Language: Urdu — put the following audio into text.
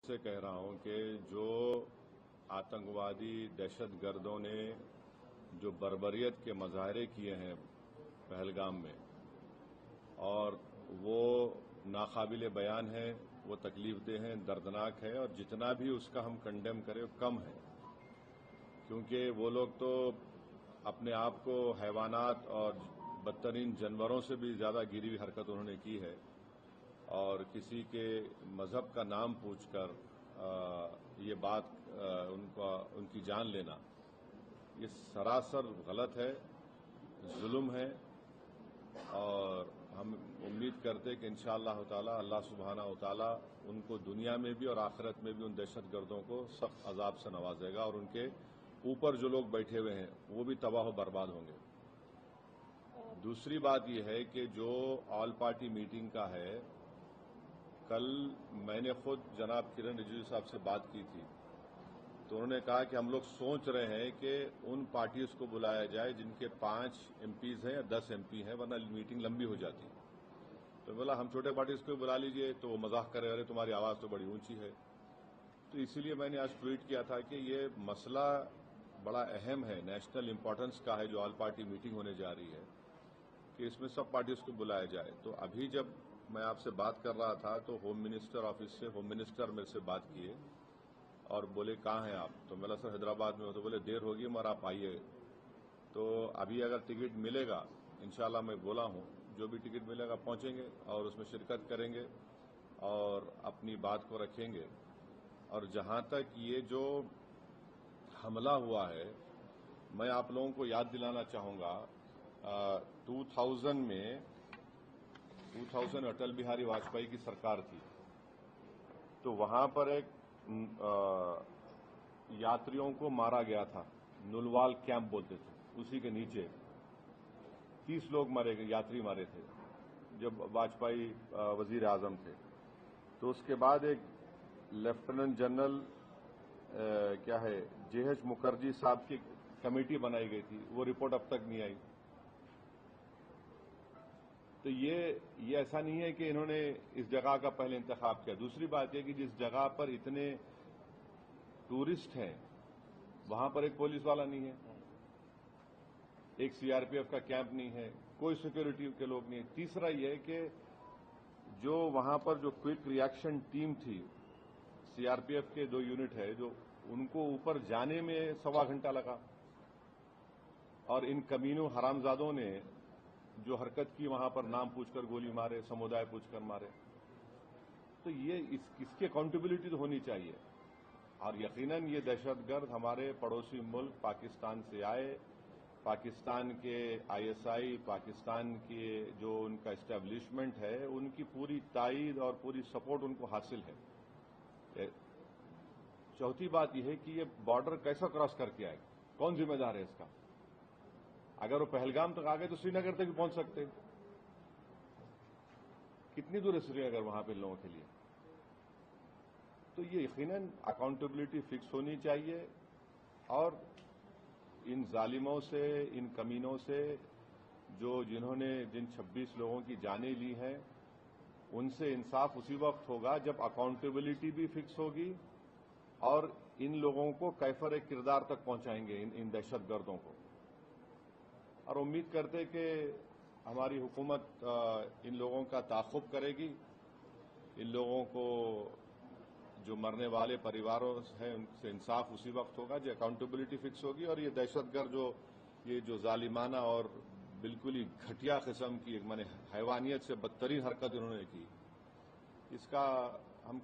سے کہہ رہا ہوں کہ جو آتنکوادی دہشت گردوں نے جو بربریت کے مظاہرے کیے ہیں پہلگام میں، اور وہ ناقابل بیان ہے، وہ تکلیف دہ ہیں، دردناک ہے، اور جتنا بھی اس کا ہم کنڈیم کریں وہ کم ہے، کیونکہ وہ لوگ تو اپنے آپ کو حیوانات اور بدترین جانوروں سے بھی زیادہ گری ہوئی حرکت انہوں نے کی ہے، اور کسی کے مذہب کا نام پوچھ کر یہ بات ان کی جان لینا، یہ سراسر غلط ہے، ظلم ہے، اور ہم امید کرتے کہ انشاءاللہ تعالی اللہ سبحانہ و تعالی ان کو دنیا میں بھی اور آخرت میں بھی ان دہشت گردوں کو سخت عذاب سے نوازے گا، اور ان کے اوپر جو لوگ بیٹھے ہوئے ہیں وہ بھی تباہ و برباد ہوں گے۔ دوسری بات یہ ہے کہ جو آل پارٹی میٹنگ کا ہے، کل میں نے خود جناب کرن رجیجو صاحب سے بات کی تھی، تو انہوں نے کہا کہ ہم لوگ سوچ رہے ہیں کہ ان پارٹیز کو بلایا جائے جن کے 5 MPs ہیں یا 10 MP ہیں، ورنہ میٹنگ لمبی ہو جاتی۔ تو بولا ہم چھوٹے پارٹیز کو بلا لیجئے، تو وہ مذاق کرے، ارے تمہاری آواز تو بڑی اونچی ہے۔ تو اسی لیے میں نے آج ٹویٹ کیا تھا کہ یہ مسئلہ بڑا اہم ہے، نیشنل امپورٹنس کا ہے، جو آل پارٹی میٹنگ ہونے جا رہی ہے، کہ اس میں سب پارٹیز کو بلایا جائے۔ تو ابھی جب میں آپ سے بات کر رہا تھا تو ہوم منسٹر آفس سے ہوم منسٹر میرے سے بات کیے اور بولے کہاں ہیں آپ؟ تو میں نے سر حیدرآباد میں ہو، تو بولے دیر ہوگی مگر آپ آئیے۔ تو ابھی اگر ٹکٹ ملے گا انشاءاللہ، میں بولا ہوں جو بھی ٹکٹ ملے گا پہنچیں گے اور اس میں شرکت کریں گے اور اپنی بات کو رکھیں گے۔ اور جہاں تک یہ جو حملہ ہوا ہے، میں آپ لوگوں کو یاد دلانا چاہوں گا 2000 میں اٹل بہاری واجپئی کی سرکار تھی، تو وہاں پر ایک یاتریوں کو مارا گیا تھا، نلوال کیمپ بولتے تھے، اسی کے نیچے 30 لوگ مارے گئے، یاتری مارے تھے جب واجپئی وزیر اعظم تھے۔ تو اس کے بعد ایک لیفٹیننٹ جنرل JH مکھرجی صاحب کی کمیٹی بنائی گئی تھی، وہ رپورٹ اب تک نہیں آئی۔ تو یہ ایسا نہیں ہے کہ انہوں نے اس جگہ کا پہلے انتخاب کیا۔ دوسری بات یہ کہ جس جگہ پر اتنے ٹورسٹ ہیں وہاں پر ایک پولیس والا نہیں ہے، ایک CRPF کا کیمپ نہیں ہے، کوئی سیکورٹی کے لوگ نہیں ہے۔ تیسرا یہ ہے کہ جو وہاں پر جو کوئک ری ایکشن ٹیم تھی، CRPF کے 2 یونٹ ہے، جو ان کو اوپر جانے میں 1.25 گھنٹہ لگا، اور ان کمینوں حرامزادوں نے جو حرکت کی وہاں پر نام پوچھ کر گولی مارے، سمودائے پوچھ کر مارے۔ تو یہ اس کی اکاؤنٹیبلٹی تو ہونی چاہیے، اور یقیناً یہ دہشت گرد ہمارے پڑوسی ملک پاکستان سے آئے، پاکستان کے ISI، پاکستان کے جو ان کا اسٹیبلشمنٹ ہے، ان کی پوری تائید اور پوری سپورٹ ان کو حاصل ہے۔ چوتھی بات یہ ہے کہ یہ بارڈر کیسا کراس کر کے آئے، کون ذمہ دار ہے اس کا؟ اگر وہ پہلگام تک آ گئے تو سری نگر تک بھی پہنچ سکتے۔ کتنی دور ہے سری نگر وہاں پہ لوگوں کے لیے؟ تو یہ یقیناً اکاؤنٹیبلٹی فکس ہونی چاہیے، اور ان ظالموں سے، ان کمینوں سے جنہوں نے جن 26 لوگوں کی جانیں لی ہیں، ان سے انصاف اسی وقت ہوگا جب اکاؤنٹیبلٹی بھی فکس ہوگی اور ان لوگوں کو کیفر کردار تک پہنچائیں گے، ان دہشت گردوں کو۔ اور امید کرتے کہ ہماری حکومت ان لوگوں کا تعاقب کرے گی، ان لوگوں کو جو مرنے والے پریواروں ہیں ان سے انصاف اسی وقت ہوگا جب اکاؤنٹیبلٹی فکس ہوگی، اور یہ دہشت گرد جو ظالمانہ اور بالکل ہی گھٹیا قسم کی، حیوانیت سے بدترین حرکت انہوں نے کی، اس کا ہم